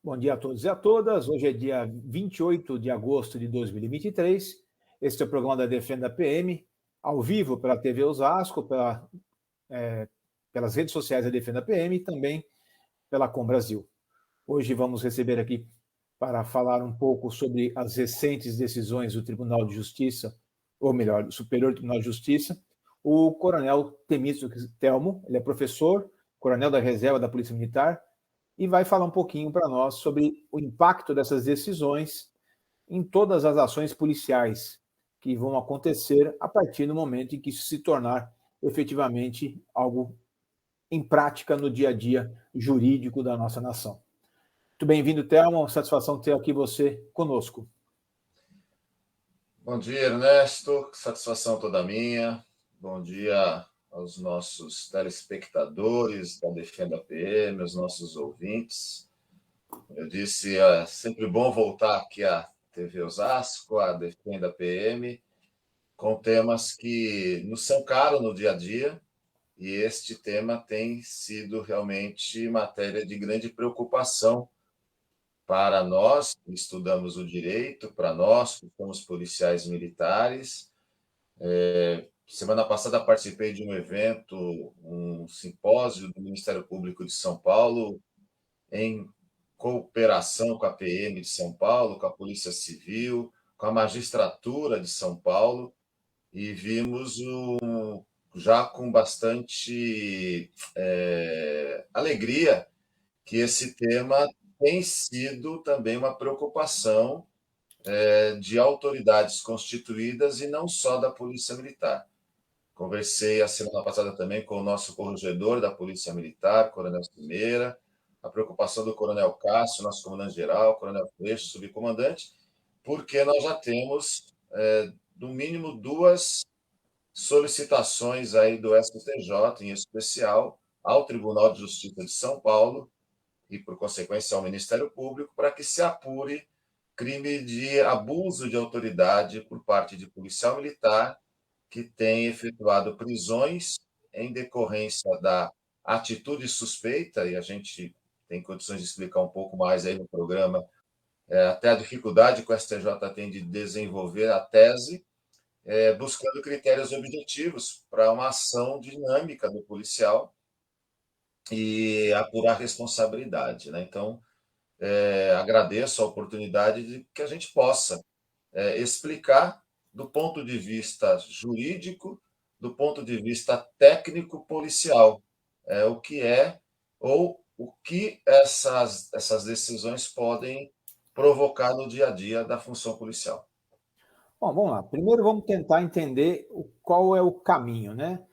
Bom dia a todos e a todas. Hoje é dia 28 de agosto de 2023. Este é o programa da Defenda PM, ao vivo pela TV Osasco, pelas redes sociais da Defenda PM e também pela Com Brasil. Hoje vamos receber aqui para falar um pouco sobre as recentes decisões do Tribunal de Justiça, ou melhor, do Superior Tribunal de Justiça, o coronel Temístocles Telmo. Ele é professor, coronel da reserva da Polícia Militar, e vai falar um pouquinho para nós sobre o impacto dessas decisões em todas as ações policiais que vão acontecer a partir do momento em que isso se tornar efetivamente algo em prática no dia a dia jurídico da nossa nação. Muito bem-vindo, Telmo. Satisfação ter aqui você conosco. Bom dia, Ernesto. Satisfação toda minha. Bom dia aos nossos telespectadores da Defenda PM, aos nossos ouvintes. Eu disse, é sempre bom voltar aqui à TV Osasco, à Defenda PM, com temas que nos são caros no dia a dia, e este tema tem sido realmente matéria de grande preocupação para nós que estudamos o direito, para nós que somos policiais militares. Semana passada participei de um evento, um simpósio do Ministério Público de São Paulo, em cooperação com a PM de São Paulo, com a Polícia Civil, com a Magistratura de São Paulo, e vimos já com bastante alegria que esse tema tem sido também uma preocupação de autoridades constituídas e não só da Polícia Militar. Conversei a semana passada também com o nosso corregedor da Polícia Militar, Coronel Cimeira, a preocupação do Coronel Cássio, nosso comandante-geral, Coronel Freixo, subcomandante, porque nós já temos, no mínimo, 2 solicitações aí do STJ, em especial ao Tribunal de Justiça de São Paulo e, por consequência, ao Ministério Público, para que se apure crime de abuso de autoridade por parte de policial militar que tem efetuado prisões em decorrência da atitude suspeita, e a gente tem condições de explicar um pouco mais aí no programa, até a dificuldade que o STJ tem de desenvolver a tese, buscando critérios objetivos para uma ação dinâmica do policial e apurar responsabilidade, né? Então, agradeço a oportunidade de que a gente possa explicar do ponto de vista jurídico, do ponto de vista técnico-policial, o que é ou o que essas decisões podem provocar no dia a dia da função policial. Bom, vamos lá. Primeiro vamos tentar entender qual é o caminho, né?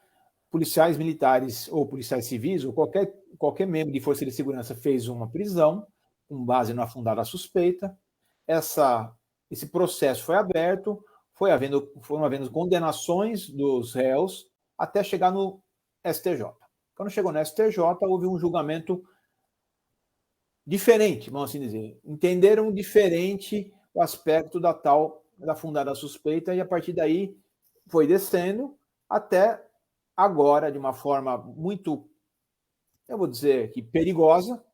Policiais militares ou policiais civis, ou qualquer membro de força de segurança fez uma prisão com base na fundada suspeita. Esse processo foi aberto, foram havendo condenações dos réus até chegar no STJ. Quando chegou no STJ, houve um julgamento diferente, vamos assim dizer. Entenderam diferente o aspecto da fundada suspeita, e a partir daí foi descendo até agora, de uma forma muito, eu vou dizer que perigosa,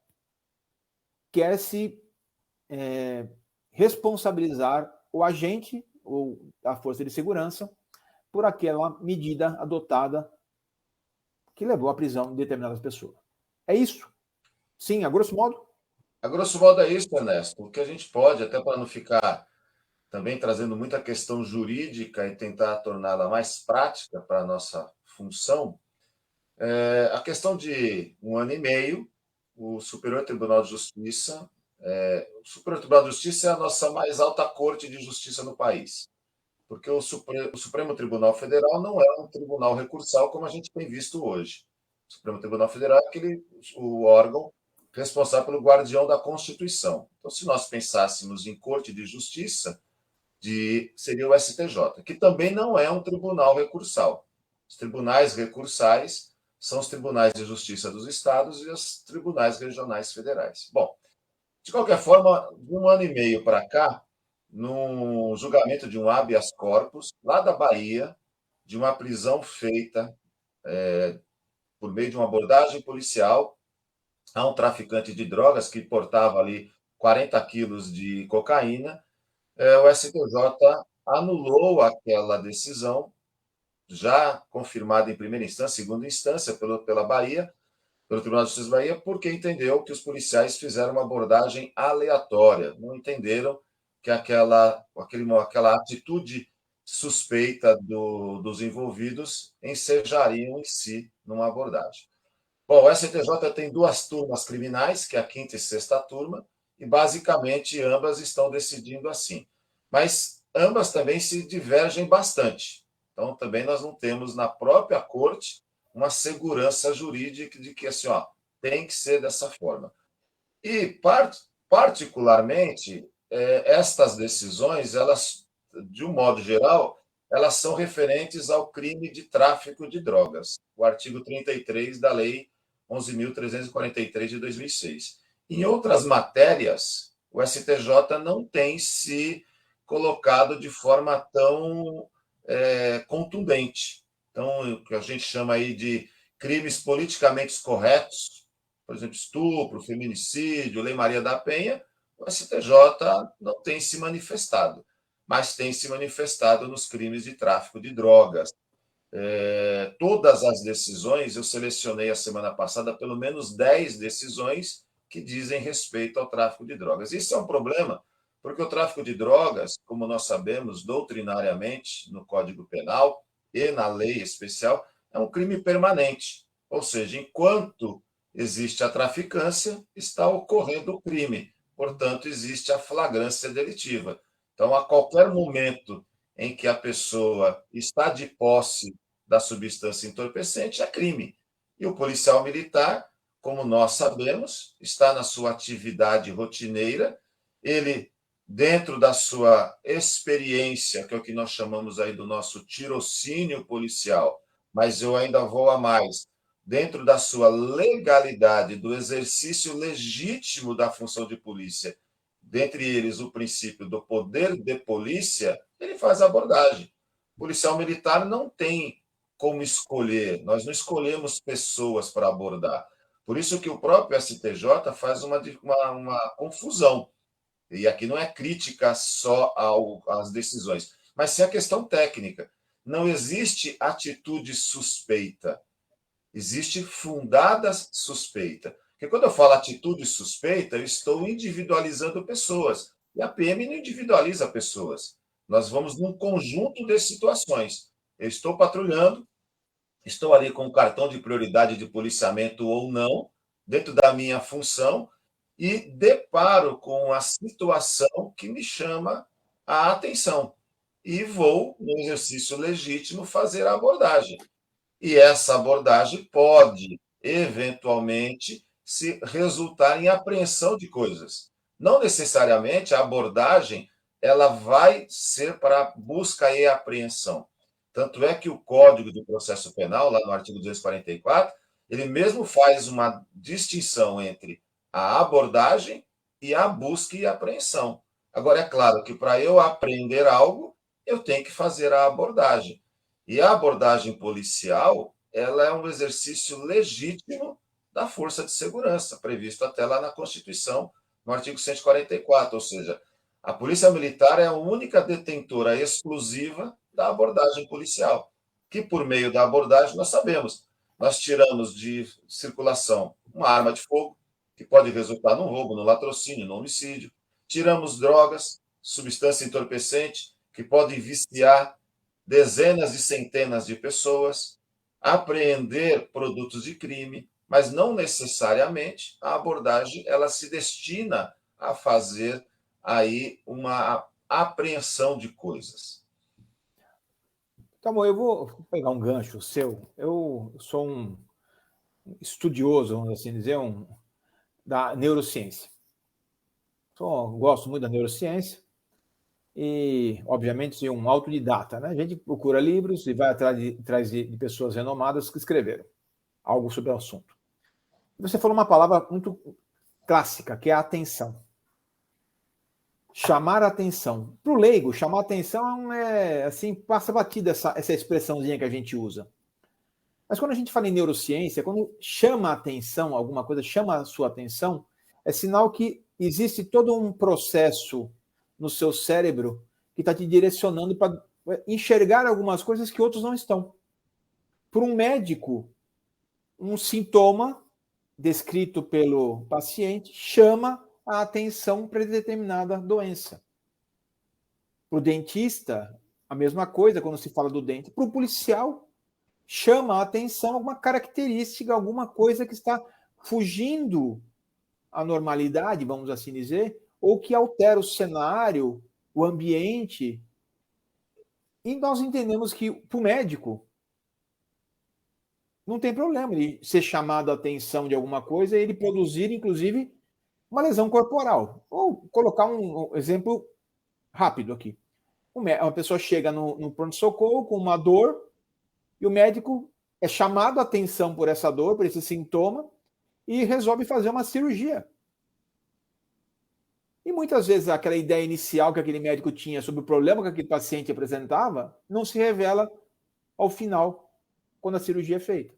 quer-se responsabilizar o agente ou a força de segurança por aquela medida adotada que levou à prisão de determinadas pessoas. É isso? Sim, a grosso modo? A grosso modo é isso, Ernesto. O que a gente pode, até para não ficar também trazendo muita questão jurídica e tentar torná-la mais prática para a nossa função, a questão de 1 ano e meio, o Superior Tribunal de Justiça, o Superior Tribunal de Justiça é a nossa mais alta corte de justiça no país, porque o Supremo Tribunal Federal não é um tribunal recursal como a gente tem visto hoje. O Supremo Tribunal Federal é o órgão responsável pelo guardião da Constituição. Então, se nós pensássemos em corte de justiça, seria o STJ, que também não é um tribunal recursal. Os tribunais recursais são os tribunais de justiça dos estados e os tribunais regionais federais. Bom, de qualquer forma, de 1 ano e meio para cá, no julgamento de um habeas corpus, lá da Bahia, de uma prisão feita por meio de uma abordagem policial a um traficante de drogas que portava ali 40 quilos de cocaína, o STJ anulou aquela decisão, já confirmada em primeira instância, segunda instância, pela Bahia, pelo Tribunal de Justiça da Bahia, porque entendeu que os policiais fizeram uma abordagem aleatória, não entenderam que aquela atitude suspeita dos envolvidos ensejariam em si numa abordagem. Bom, o STJ tem duas turmas criminais, que é a quinta e sexta turma, e basicamente ambas estão decidindo assim. Mas ambas também se divergem bastante. Então, também nós não temos na própria corte uma segurança jurídica de que assim, ó, tem que ser dessa forma. E, particularmente, estas decisões, elas, de um modo geral, elas são referentes ao crime de tráfico de drogas, o artigo 33 da Lei 11.343 de 2006. Em outras matérias, o STJ não tem se colocado de forma tão contundente. Então, o que a gente chama aí de crimes politicamente corretos, por exemplo, estupro, feminicídio, Lei Maria da Penha, o STJ não tem se manifestado, mas tem se manifestado nos crimes de tráfico de drogas. Todas as decisões, eu selecionei a semana passada pelo menos 10 decisões que dizem respeito ao tráfico de drogas. Isso é um problema, porque o tráfico de drogas, como nós sabemos, doutrinariamente, no Código Penal e na lei especial, é um crime permanente. Ou seja, enquanto existe a traficância, está ocorrendo o crime. Portanto, existe a flagrância delitiva. Então, a qualquer momento em que a pessoa está de posse da substância entorpecente, é crime. E o policial militar, como nós sabemos, está na sua atividade rotineira, ele, dentro da sua experiência, que é o que nós chamamos aí do nosso tirocínio policial, mas eu ainda vou a mais, dentro da sua legalidade, do exercício legítimo da função de polícia, dentre eles o princípio do poder de polícia, ele faz a abordagem. O policial militar não tem como escolher, nós não escolhemos pessoas para abordar. Por isso que o próprio STJ faz uma confusão. E aqui não é crítica só às decisões, mas sim a questão técnica. Não existe atitude suspeita. Existe fundada suspeita. Porque quando eu falo atitude suspeita, eu estou individualizando pessoas. E a PM não individualiza pessoas. Nós vamos num conjunto de situações. Eu estou patrulhando, estou ali com o cartão de prioridade de policiamento ou não, dentro da minha função, e deparo com a situação que me chama a atenção. E vou, no exercício legítimo, fazer a abordagem. E essa abordagem pode, eventualmente, se resultar em apreensão de coisas. Não necessariamente a abordagem ela vai ser para busca e apreensão. Tanto é que o Código de Processo Penal, lá no artigo 244, ele mesmo faz uma distinção entre a abordagem e a busca e apreensão. Agora, é claro que para eu apreender algo, eu tenho que fazer a abordagem. E a abordagem policial, ela é um exercício legítimo da força de segurança, previsto até lá na Constituição, no artigo 144, ou seja, a Polícia Militar é a única detentora exclusiva da abordagem policial, que por meio da abordagem nós sabemos, nós tiramos de circulação uma arma de fogo, que pode resultar num roubo, no latrocínio, no homicídio, tiramos drogas, substância entorpecente, que podem viciar dezenas e centenas de pessoas, apreender produtos de crime, mas não necessariamente a abordagem ela se destina a fazer aí uma apreensão de coisas. Tá bom, eu vou pegar um gancho seu. Eu sou um estudioso, vamos assim dizer, da neurociência. Gosto muito da neurociência e, obviamente, um autodidata. Né? A gente procura livros e vai atrás de pessoas renomadas que escreveram algo sobre o assunto. Você falou uma palavra muito clássica, que é a atenção. Chamar a atenção. Para o leigo, chamar a atenção é assim, passa batida essa expressãozinha que a gente usa. Mas quando a gente fala em neurociência, quando chama a atenção, alguma coisa chama a sua atenção, é sinal que existe todo um processo no seu cérebro que está te direcionando para enxergar algumas coisas que outros não estão. Para um médico, um sintoma descrito pelo paciente chama a atenção para determinada doença. Para o dentista, a mesma coisa quando se fala do dente. Para o policial, chama a atenção alguma característica, alguma coisa que está fugindo à normalidade, vamos assim dizer, ou que altera o cenário, o ambiente. E nós entendemos que, para o médico, não tem problema ele ser chamado a atenção de alguma coisa e ele produzir, inclusive, uma lesão corporal. Ou colocar um exemplo rápido aqui. Uma pessoa chega no pronto-socorro com uma dor e o médico é chamado a atenção por essa dor, por esse sintoma, e resolve fazer uma cirurgia. E muitas vezes aquela ideia inicial que aquele médico tinha sobre o problema que aquele paciente apresentava não se revela ao final, quando a cirurgia é feita.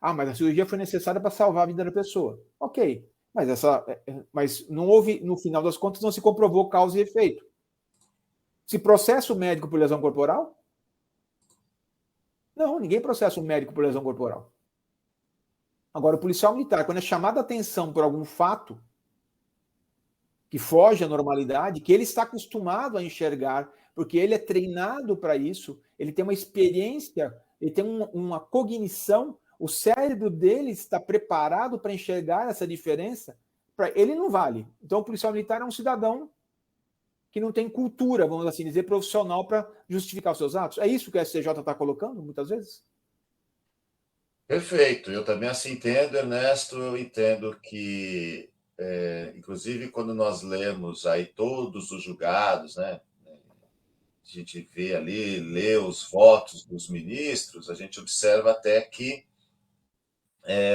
Ah, mas a cirurgia foi necessária para salvar a vida da pessoa. Ok, mas não houve, no final das contas, não se comprovou causa e efeito. Se processa o médico por lesão corporal? Não, ninguém processa o médico por lesão corporal. Agora, o policial militar, quando é chamado a atenção por algum fato que foge à normalidade, que ele está acostumado a enxergar, porque ele é treinado para isso, ele tem uma experiência, ele tem uma cognição, o cérebro dele está preparado para enxergar essa diferença, ele não vale. Então, o policial militar é um cidadão que não tem cultura, vamos assim dizer, profissional para justificar os seus atos. É isso que o STJ está colocando, muitas vezes? Perfeito, eu também assim entendo, Ernesto, eu entendo que, inclusive, quando nós lemos aí todos os julgados, né, a gente vê ali, lê os votos dos ministros, a gente observa até que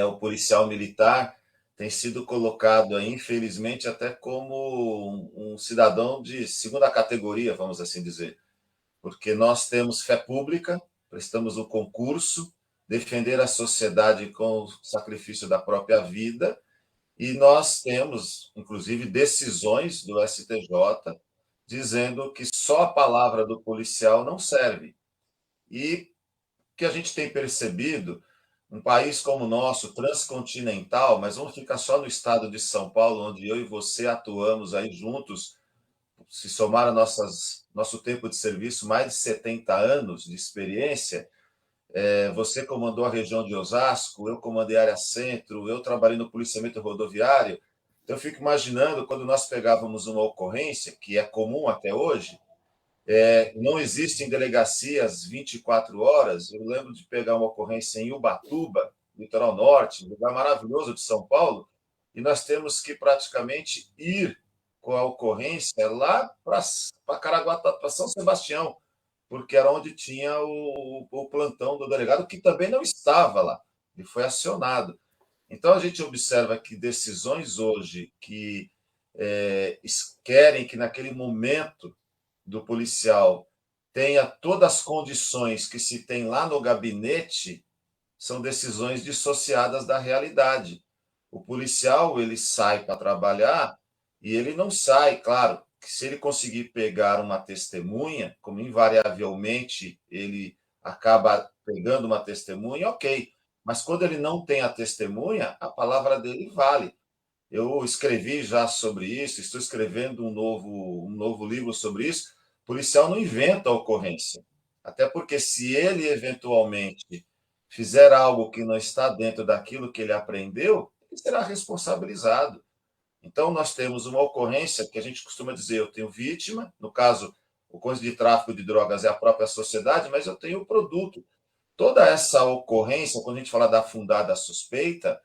o policial militar tem sido colocado, aí, infelizmente, até como um cidadão de segunda categoria, vamos assim dizer, porque nós temos fé pública, prestamos o concurso, defender a sociedade com o sacrifício da própria vida, e nós temos, inclusive, decisões do STJ dizendo que só a palavra do policial não serve. E o que a gente tem percebido, um país como o nosso, transcontinental, mas vamos ficar só no estado de São Paulo, onde eu e você atuamos aí juntos, se somar a nosso tempo de serviço, mais de 70 anos de experiência. Você comandou a região de Osasco, eu comandei a área centro, eu trabalhei no policiamento rodoviário. Então, eu fico imaginando quando nós pegávamos uma ocorrência, que é comum até hoje, não existem delegacias 24 horas. Eu lembro de pegar uma ocorrência em Ubatuba, litoral norte, um lugar maravilhoso de São Paulo, e nós temos que praticamente ir com a ocorrência lá para Caraguatá, para São Sebastião, porque era onde tinha o plantão do delegado, que também não estava lá, ele foi acionado. Então, a gente observa que decisões hoje que querem que, naquele momento do policial, tenha todas as condições que se tem lá no gabinete, são decisões dissociadas da realidade. O policial, ele sai para trabalhar e ele não sai, claro, que se ele conseguir pegar uma testemunha, como invariavelmente ele acaba pegando uma testemunha, ok. Mas quando ele não tem a testemunha, a palavra dele vale. Eu escrevi já sobre isso, estou escrevendo um novo livro sobre isso. O policial não inventa a ocorrência. Até porque, se ele eventualmente fizer algo que não está dentro daquilo que ele aprendeu, ele será responsabilizado. Então, nós temos uma ocorrência que a gente costuma dizer: eu tenho vítima, no caso, o coisa de tráfico de drogas é a própria sociedade, mas eu tenho o produto. Toda essa ocorrência, quando a gente fala da fundada suspeita,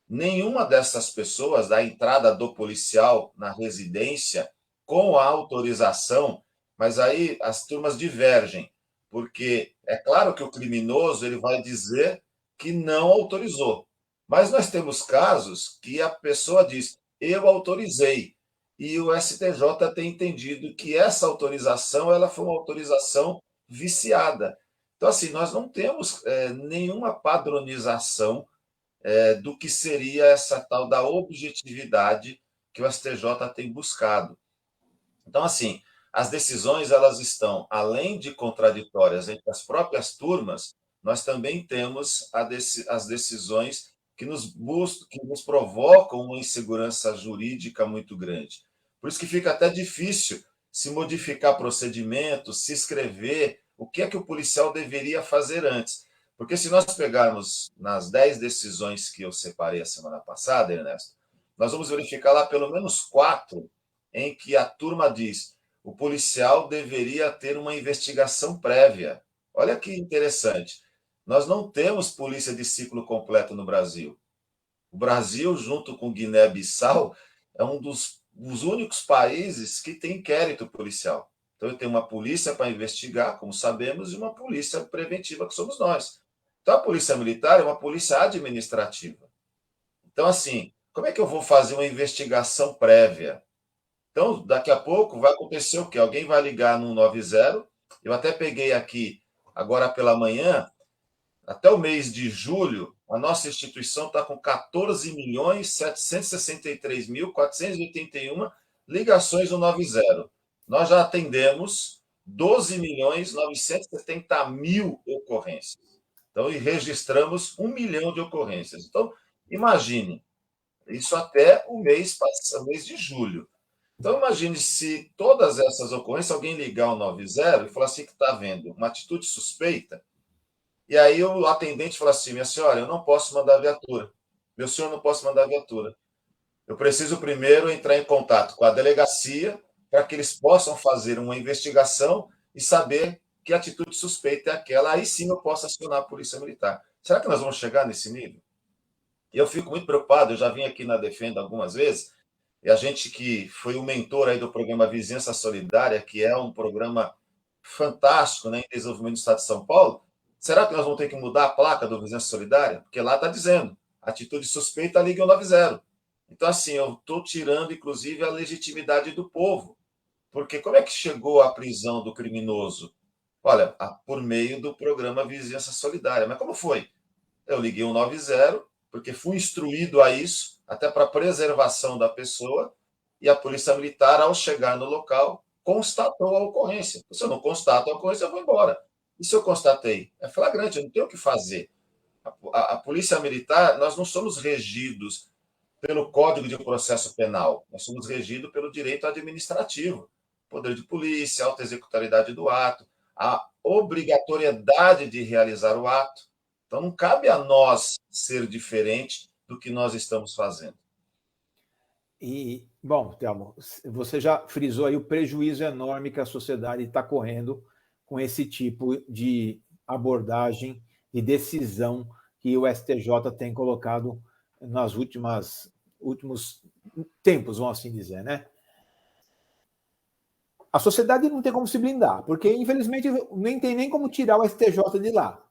nenhuma dessas pessoas, da entrada do policial na residência com a autorização, mas aí as turmas divergem, porque é claro que o criminoso ele vai dizer que não autorizou, mas nós temos casos que a pessoa diz: eu autorizei, e o STJ tem entendido que essa autorização ela foi uma autorização viciada. Então, assim, nós não temos nenhuma padronização do que seria essa tal da objetividade que o STJ tem buscado. Então, assim, as decisões elas estão, além de contraditórias entre as próprias turmas, nós também temos as decisões que nos provocam uma insegurança jurídica muito grande. Por isso que fica até difícil se modificar procedimentos, se escrever o que é que o policial deveria fazer antes. Porque se nós pegarmos nas 10 decisões que eu separei a semana passada, Ernesto, nós vamos verificar lá pelo menos 4 em que a turma diz o policial deveria ter uma investigação prévia. Olha que interessante. Nós não temos polícia de ciclo completo no Brasil. O Brasil, junto com Guiné-Bissau, é um dos únicos países que tem inquérito policial. Então, eu tenho uma polícia para investigar, como sabemos, e uma polícia preventiva, que somos nós. Então, a polícia militar é uma polícia administrativa. Então, assim, como é que eu vou fazer uma investigação prévia? Então, daqui a pouco vai acontecer o quê? Alguém vai ligar no 90. Eu até peguei aqui, agora pela manhã, até o mês de julho, a nossa instituição está com 14.763.481 ligações no 90. Nós já atendemos 12.970.000 ocorrências. Então, e registramos 1 milhão de ocorrências. Então, imagine, isso até o mês de julho. Então, imagine se todas essas ocorrências, alguém ligar o 90 e falar assim que está vendo uma atitude suspeita, e aí o atendente fala assim, minha senhora, eu não posso mandar viatura. Meu senhor, não posso mandar viatura. Eu preciso primeiro entrar em contato com a delegacia para que eles possam fazer uma investigação e saber que atitude suspeita é aquela. Aí sim eu posso acionar a Polícia Militar. Será que nós vamos chegar nesse nível? E eu fico muito preocupado, eu já vim aqui na Defenda algumas vezes, e a gente que foi o mentor aí do programa Vizinhança Solidária, que é um programa fantástico, né, em desenvolvimento do Estado de São Paulo, será que nós vamos ter que mudar a placa do Vizinhança Solidária? Porque lá está dizendo, atitude suspeita, ligue o 90. Então, assim, eu estou tirando, inclusive, a legitimidade do povo. Porque como é que chegou à prisão do criminoso? Olha, por meio do programa Vizinhança Solidária. Mas como foi? Eu liguei o 90, porque fui instruído a isso, até para preservação da pessoa, e a Polícia Militar, ao chegar no local, constatou a ocorrência. Se eu não constato a ocorrência, eu vou embora. E se eu constatei? É flagrante, eu não tenho o que fazer. A Polícia Militar, nós não somos regidos pelo Código de Processo Penal, nós somos regidos pelo direito administrativo, poder de polícia, alta executabilidade do ato, a obrigatoriedade de realizar o ato. Então, não cabe a nós ser diferente do que nós estamos fazendo. E, bom, Thelmo, você já frisou aí o prejuízo enorme que a sociedade está correndo com esse tipo de abordagem e decisão que o STJ tem colocado nos últimos tempos, vamos assim dizer, né? A sociedade não tem como se blindar, porque, infelizmente, nem tem nem como tirar o STJ de lá.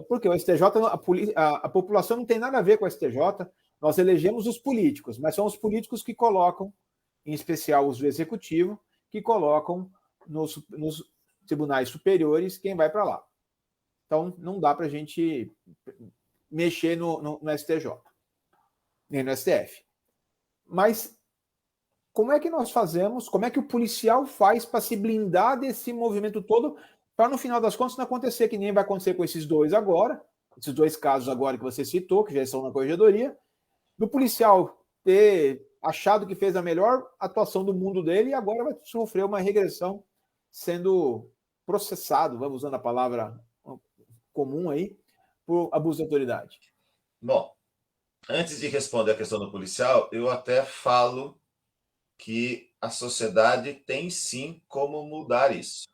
Porque o STJ, a população não tem nada a ver com o STJ, nós elegemos os políticos, mas são os políticos que colocam, em especial os do Executivo, que colocam nos tribunais superiores quem vai para lá. Então, não dá para a gente mexer no STJ, nem no STF. Mas como é que nós fazemos, como é que o policial faz para se blindar desse movimento todo, para no final das contas não acontecer que nem vai acontecer com esses dois agora, esses dois casos agora que você citou, que já estão na corregedoria, do policial ter achado que fez a melhor atuação do mundo dele e agora vai sofrer uma regressão sendo processado, vamos usando a palavra comum aí, por abuso de autoridade. Bom, antes de responder a questão do policial, eu até falo que a sociedade tem sim como mudar isso.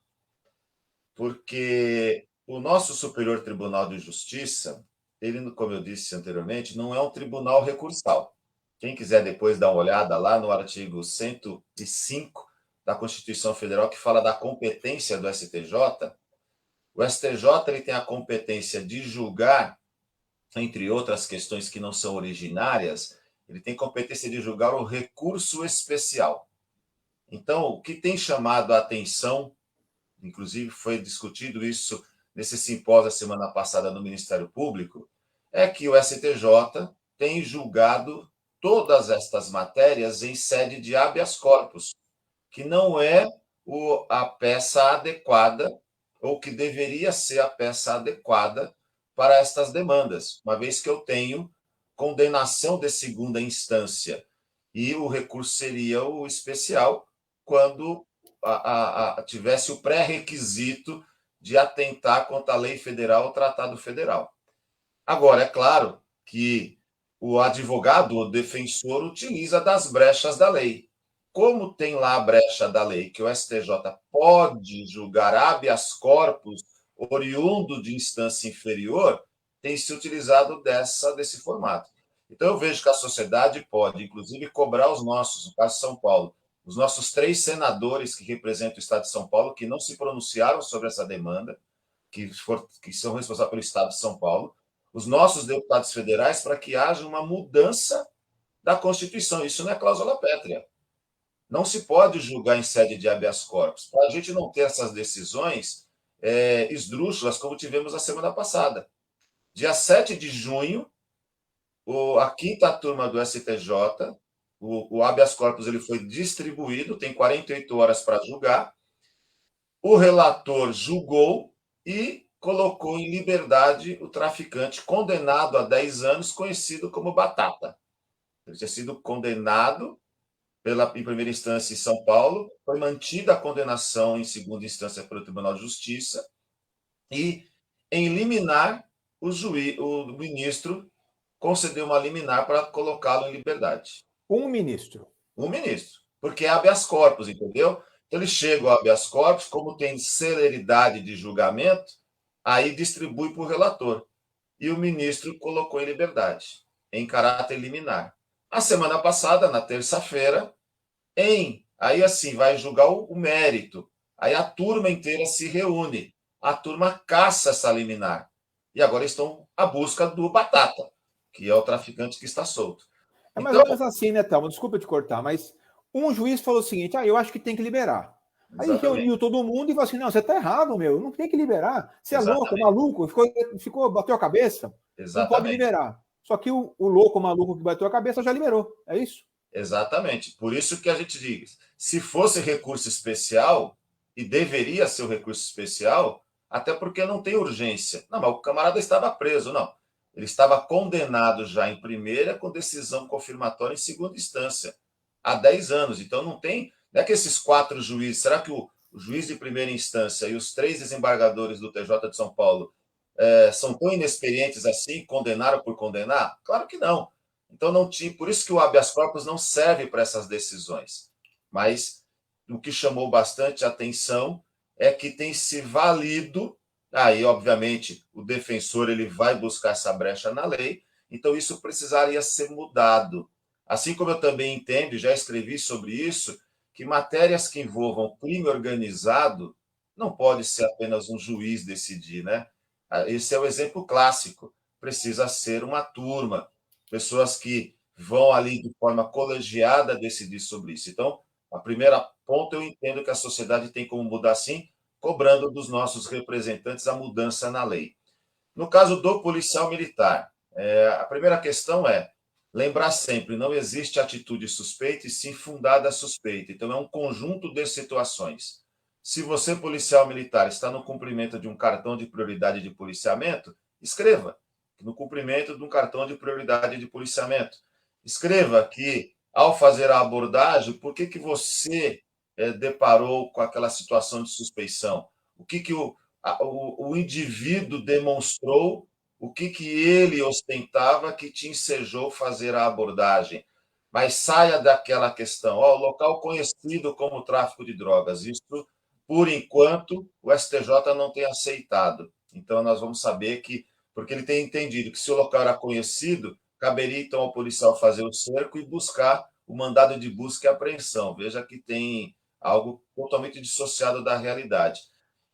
Porque o nosso Superior Tribunal de Justiça, ele, como eu disse anteriormente, não é um tribunal recursal. Quem quiser depois dar uma olhada lá no artigo 105 da Constituição Federal, que fala da competência do STJ, o STJ ele tem a competência de julgar, entre outras questões que não são originárias, ele tem competência de julgar o recurso especial. Então, o que tem chamado a atenção, inclusive foi discutido isso nesse simpósio a semana passada no Ministério Público, é que o STJ tem julgado todas estas matérias em sede de habeas corpus, que não é a peça adequada, ou que deveria ser a peça adequada para estas demandas, uma vez que eu tenho condenação de segunda instância, e o recurso seria o especial quando tivesse o pré-requisito de atentar contra a lei federal ou tratado federal. Agora, é claro que o advogado, o defensor, utiliza das brechas da lei. Como tem lá a brecha da lei que o STJ pode julgar habeas corpus oriundo de instância inferior, tem se utilizado desse formato. Então, eu vejo que a sociedade pode, inclusive, cobrar os nossos, no caso de São Paulo, os nossos 3 senadores que representam o Estado de São Paulo, que não se pronunciaram sobre essa demanda, que são responsáveis pelo Estado de São Paulo, os nossos deputados federais, para que haja uma mudança da Constituição. Isso não é cláusula pétrea. Não se pode julgar em sede de habeas corpus. Para a gente não ter essas decisões esdrúxulas, como tivemos a semana passada. Dia 7 de junho, a quinta turma do STJ, o habeas corpus ele foi distribuído, tem 48 horas para julgar. O relator julgou e colocou em liberdade o traficante condenado a 10 anos, conhecido como Batata. Ele tinha sido condenado em primeira instância em São Paulo, foi mantida a condenação em segunda instância pelo Tribunal de Justiça, e, em liminar, o ministro concedeu uma liminar para colocá-lo em liberdade. Um ministro. Um ministro, porque é habeas corpus, entendeu? Então, ele chega ao habeas corpus, como tem celeridade de julgamento, aí distribui para o relator. E o ministro colocou em liberdade, em caráter liminar. A semana passada, na terça-feira, aí assim, vai julgar o mérito. Aí a turma inteira se reúne. A turma caça essa liminar. E agora estão à busca do Batata, que é o traficante que está solto. É mais ou menos assim, né, Thelma? Desculpa te cortar, mas um juiz falou o seguinte: eu acho que tem que liberar. Aí Exatamente. reuniu todo mundo e falou assim: não, você está errado, meu, não tem que liberar. Você é louco, Exatamente. maluco, bateu a cabeça, não pode Exatamente. liberar. Só que o louco, o maluco que bateu a cabeça já liberou, é isso? Exatamente. Por isso que a gente diz, se fosse recurso especial, e deveria ser o recurso especial, até porque não tem urgência. Não, mas o camarada estava preso, não. Ele estava condenado já em primeira, com decisão confirmatória em segunda instância, há 10 anos. Então, não é que esses 4 juízes, será que o juiz de primeira instância e os 3 desembargadores do TJ de São Paulo são tão inexperientes assim, condenaram por condenar? Claro que não. Então, não tinha, por isso que o habeas corpus não serve para essas decisões. Mas o que chamou bastante atenção é que tem se valido, aí, obviamente, o defensor ele vai buscar essa brecha na lei, então isso precisaria ser mudado. Assim como eu também entendo, e já escrevi sobre isso, que matérias que envolvam crime organizado não pode ser apenas um juiz decidir, né? Esse é o exemplo clássico. Precisa ser uma turma, pessoas que vão ali de forma colegiada decidir sobre isso. Então, a primeira ponto eu entendo que a sociedade tem como mudar sim, cobrando dos nossos representantes a mudança na lei. No caso do policial militar, a primeira questão é lembrar sempre, não existe atitude suspeita e sim fundada suspeita. Então, é um conjunto de situações. Se você, policial militar, está no cumprimento de um cartão de prioridade de policiamento, escreva no cumprimento de um cartão de prioridade de policiamento. Escreva que, ao fazer a abordagem, por que você deparou com aquela situação de suspeição? O que o indivíduo demonstrou, o que ele ostentava que te ensejou fazer a abordagem. Mas saia daquela questão, local conhecido como tráfico de drogas. Isso, por enquanto, o STJ não tem aceitado. Então, nós vamos saber que, porque ele tem entendido que se o local era conhecido, caberia então ao policial fazer o cerco e buscar o mandado de busca e apreensão. Veja que tem algo totalmente dissociado da realidade.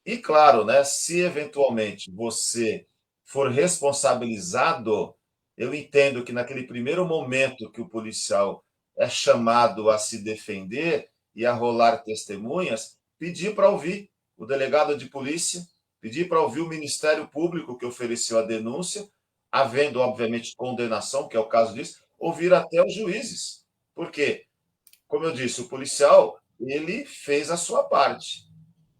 E, claro, né, se eventualmente você for responsabilizado, eu entendo que naquele primeiro momento que o policial é chamado a se defender e a rolar testemunhas, pedir para ouvir o delegado de polícia, pedir para ouvir o Ministério Público que ofereceu a denúncia, havendo, obviamente, condenação, que é o caso disso, ouvir até os juízes. Por quê? Como eu disse, o policial, ele fez a sua parte.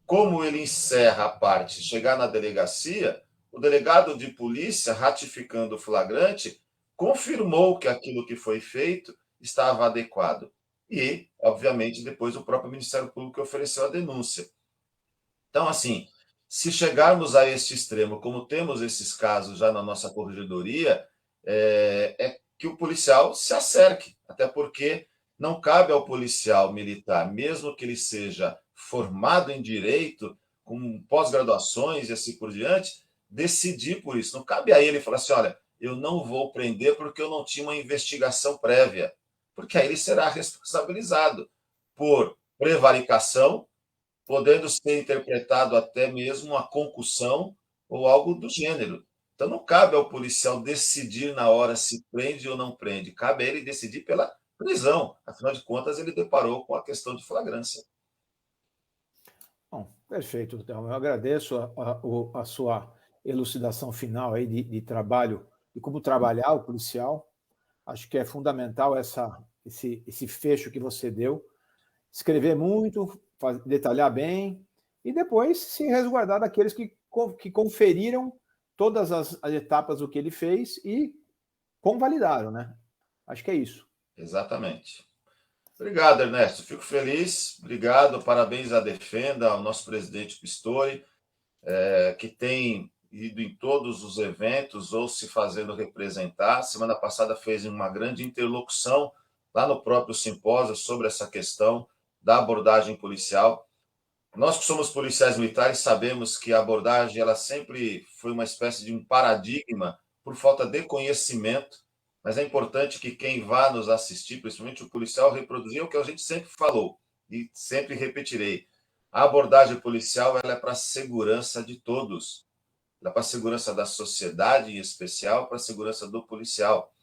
Como ele encerra a parte, chegar na delegacia, o delegado de polícia, ratificando o flagrante, confirmou que aquilo que foi feito estava adequado. E, obviamente, depois o próprio Ministério Público ofereceu a denúncia. Então, assim, se chegarmos a este extremo, como temos esses casos já na nossa corregedoria, é que o policial se acerque, até porque não cabe ao policial militar, mesmo que ele seja formado em direito, com pós-graduações e assim por diante, decidir por isso. Não cabe a ele falar assim: olha, eu não vou prender porque eu não tinha uma investigação prévia, porque aí ele será responsabilizado por prevaricação, podendo ser interpretado até mesmo uma concussão ou algo do gênero. Então, não cabe ao policial decidir na hora se prende ou não prende, cabe a ele decidir pela prisão. Afinal de contas, ele deparou com a questão de flagrância. Bom, perfeito, então. Eu agradeço a sua elucidação final aí de trabalho, de como trabalhar o policial. Acho que é fundamental esse fecho que você deu. Escrever muito, detalhar bem e depois se resguardar daqueles que conferiram todas as etapas do que ele fez e convalidaram, né? Acho que é isso. Exatamente. Obrigado, Ernesto. Fico feliz. Obrigado. Parabéns à Defenda, ao nosso presidente Pistori, que tem ido em todos os eventos ou se fazendo representar. Semana passada fez uma grande interlocução lá no próprio simpósio sobre essa questão da abordagem policial. Nós que somos policiais militares sabemos que a abordagem ela sempre foi uma espécie de um paradigma por falta de conhecimento, mas é importante que quem vá nos assistir, principalmente o policial, reproduzir o que a gente sempre falou e sempre repetirei. A abordagem policial ela é para a segurança de todos, ela é para a segurança da sociedade, em especial para a segurança do policial.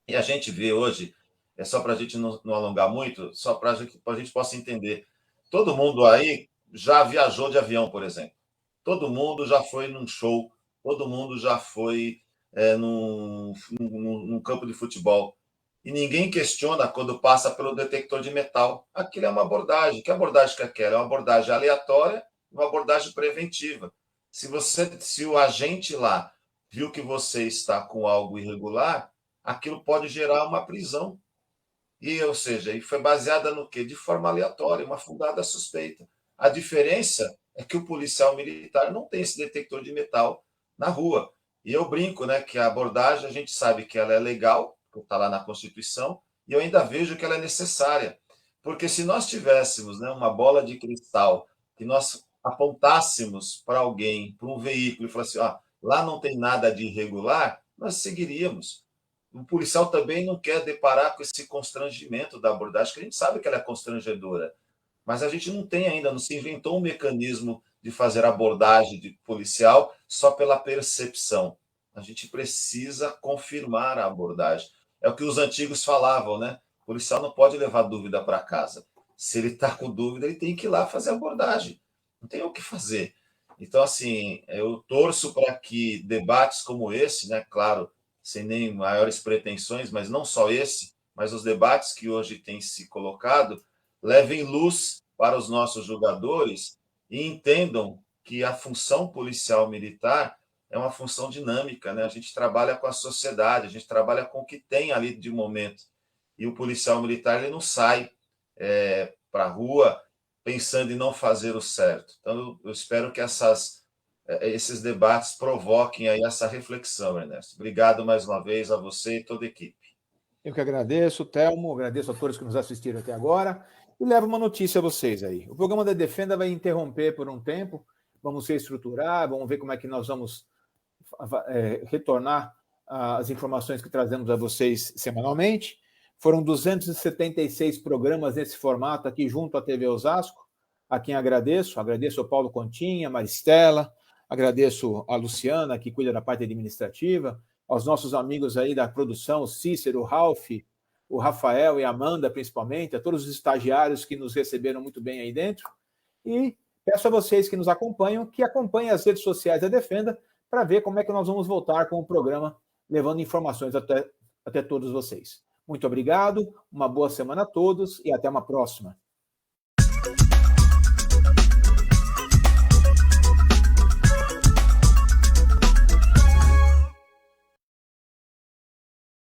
E a gente vê hoje, é só para a gente não alongar muito, só para a gente possa entender. Todo mundo aí já viajou de avião, por exemplo. Todo mundo já foi num show, todo mundo já foi num campo de futebol. E ninguém questiona quando passa pelo detector de metal. Aquilo é uma abordagem. Que abordagem que é aquela? É uma abordagem aleatória, uma abordagem preventiva. Se o agente lá viu que você está com algo irregular, aquilo pode gerar uma prisão. Ou seja, e foi baseada no quê? De forma aleatória, uma fundada suspeita. A diferença é que o policial militar não tem esse detector de metal na rua. E eu brinco, né, que a abordagem a gente sabe que ela é legal, porque está lá na Constituição, e eu ainda vejo que ela é necessária. Porque se nós tivéssemos, né, uma bola de cristal que nós apontássemos para alguém, para um veículo, e falasse, lá não tem nada de irregular, nós seguiríamos. O policial também não quer deparar com esse constrangimento da abordagem, que a gente sabe que ela é constrangedora, mas a gente não tem ainda, não se inventou um mecanismo de fazer abordagem de policial só pela percepção. A gente precisa confirmar a abordagem. É o que os antigos falavam, né? O policial não pode levar dúvida para casa. Se ele está com dúvida, ele tem que ir lá fazer a abordagem. Não tem o que fazer. Então, assim, eu torço para que debates como esse, né, claro, sem nem maiores pretensões, mas não só esse, mas os debates que hoje têm se colocado, levem luz para os nossos julgadores e entendam que a função policial militar é uma função dinâmica, né? A gente trabalha com a sociedade, a gente trabalha com o que tem ali de momento. E o policial militar ele não sai para a rua pensando em não fazer o certo. Então, eu espero que esses debates provoquem aí essa reflexão, Ernesto. Obrigado mais uma vez a você e toda a equipe. Eu que agradeço, Telmo, agradeço a todos que nos assistiram até agora e levo uma notícia a vocês aí. O programa da Defenda vai interromper por um tempo, vamos reestruturar, vamos ver como é que nós vamos retornar as informações que trazemos a vocês semanalmente. Foram 276 programas nesse formato aqui junto à TV Osasco, a quem agradeço ao Paulo Continha, a Maristela, agradeço a Luciana, que cuida da parte administrativa, aos nossos amigos aí da produção, o Cícero, o Ralph, o Rafael e a Amanda, principalmente, a todos os estagiários que nos receberam muito bem aí dentro. E peço a vocês que nos acompanham, que acompanhem as redes sociais da Defenda, para ver como é que nós vamos voltar com o programa, levando informações até todos vocês. Muito obrigado, uma boa semana a todos e até uma próxima.